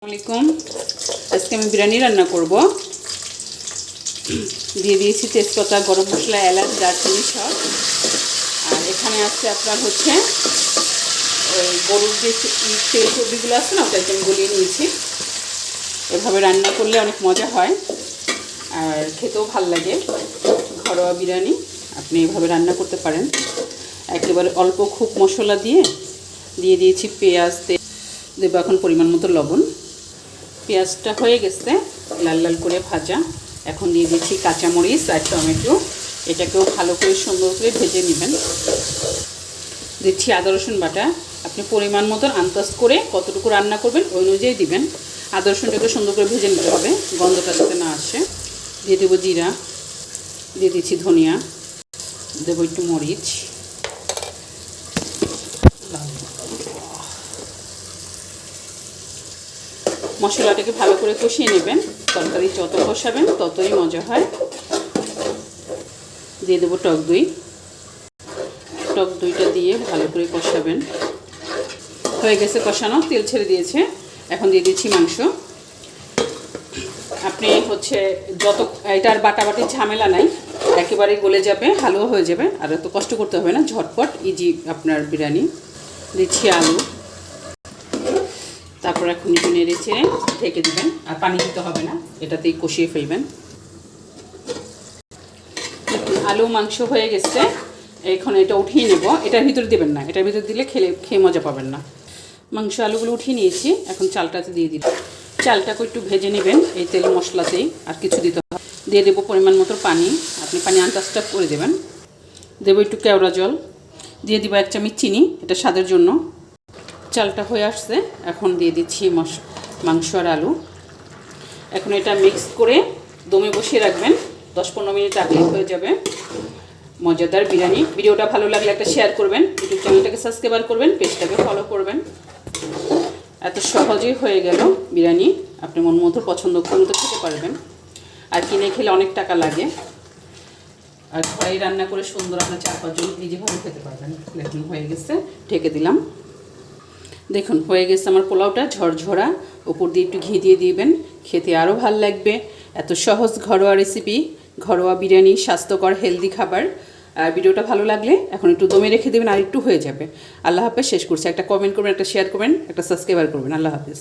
আসসালামাইকুম। আজকে আমি বিরিয়ানি রান্না করব। দিয়ে দিয়েছি তেজপাতা, গরম মশলা, এলাচ, দারচিনি সব। আর এখানে আছে আপনার হচ্ছে ওই গরুর যে তেল চর্বিগুলো আছে না, ওটা একদম গলিয়ে নিয়েছি। এভাবে রান্না করলে অনেক মজা হয় আর খেতেও ভাল লাগে। ঘরোয়া বিরিয়ানি আপনি এভাবে রান্না করতে পারেন। একেবারে অল্প খুব মশলা দিয়ে দিয়েছি পেঁয়াজ, দেবো এখন পরিমাণ মতো লবণ। পেঁয়াজটা হয়ে গেছে লাল লাল করে ভাজা। এখন দিয়ে দিচ্ছি কাঁচামরিচ আর টমেটো। এটাকেও ভালো করে সুন্দর করে ভেজে নেবেন। দিচ্ছি আদা রসুন বাটা। আপনি পরিমাণ মতন আন্দাজ করে কতটুকু রান্না করবেন ওই অনুযায়ী দিবেন। আদা রসুনটাকে সুন্দর করে ভেজে নিতে হবে, গন্ধটা যাতে না আসে। দিয়ে দেবো জিরা, দিয়ে দিচ্ছি ধনিয়া, দেবো একটু মরিচ। মশলাটাকে ভালো করে কষিয়ে নেবেন। তরকারি যত কষাবেন ততই মজা হয়। দিয়ে দেবো টক দই। টক দইটা দিয়ে ভালো করে কষাবেন। হয়ে গেছে কষানো, তেল ছেড়ে দিয়েছে। এখন দিয়ে দিচ্ছি মাংস। আপনি হচ্ছে যত এটার বাটাবাটির ঝামেলা নাই, একেবারে গলে যাবে, হালুয়া হয়ে যাবে, আর এত কষ্ট করতে হবে না, ঝটপট ইজি আপনার বিরিয়ানি। দিচ্ছি আলু। তারপর এখন একটু নেড়ে চেড়ে ঢেকে দেবেন, আর পানি দিতে হবে না, এটাতেই কষিয়ে ফেলবেন। আলু মাংস হয়ে গেছে, এখন এটা উঠিয়ে নেব। এটার ভিতরে দেবেন না, এটার ভিতরে দিলে খেয়ে মজা পাবেন না। মাংস আলুগুলো উঠিয়ে নিয়েছি, এখন চালটাতে দিয়ে দিন। চালটাকে একটু ভেজে নেবেন এই তেল মশলাতেই, আর কিছু দিতে হবে। দিয়ে দেবো পরিমাণ মতো পানি, আপনি পানি আন্দাজটা করে দেবেন। দেবো একটু কেওড়া জল, দিয়ে দিব 1 চামচ চিনি, এটা স্বাদের জন্য। চালটা হয়ে আসছে, এখন দিয়ে দিচ্ছি মাংস আর আলু। এখন এটা মিক্স করে দমে বসিয়ে রাখবেন। 10-15 মিনিট রাখলে হয়ে যাবে মজাদার বিরিয়ানি। ভিডিওটা ভালো লাগলে একটা শেয়ার করবেন, ইউটিউব চ্যানেলটাকে সাবস্ক্রাইব করবেন, পেজটাকে ফলো করবেন। এত সহজেই হয়ে গেল বিরিয়ানি। আপনি মন মতো পছন্দ মতো খেতে পারবেন। আর কিনে খেলে অনেক টাকা লাগে, আর ঘরে রান্না করে সুন্দর আপনার 4-5 জন এই যেভাবে খেতে পারবেন। এখন হয়ে গেছে, ঢেকে দিলাম। দেখুন হয়ে গেছে আমার পোলাওটা ঝরঝরা। উপর দিয়ে একটু ঘি দিয়ে দিবেন, খেতে আরও ভাল লাগবে। এত সহজ ঘরোয়া রেসিপি, ঘরোয়া বিরিয়ানি, স্বাস্থ্যকর হেলদি খাবার। আর ভিডিওটা ভালো লাগলে এখন একটু দমে রেখে দেবেন, আর একটু হয়ে যাবে। আল্লাহ হাফেজ। শেষ করছি। একটা কমেন্ট করবেন, একটা শেয়ার করবেন, একটা সাবস্ক্রাইব করবেন। আল্লাহ হাফেজ।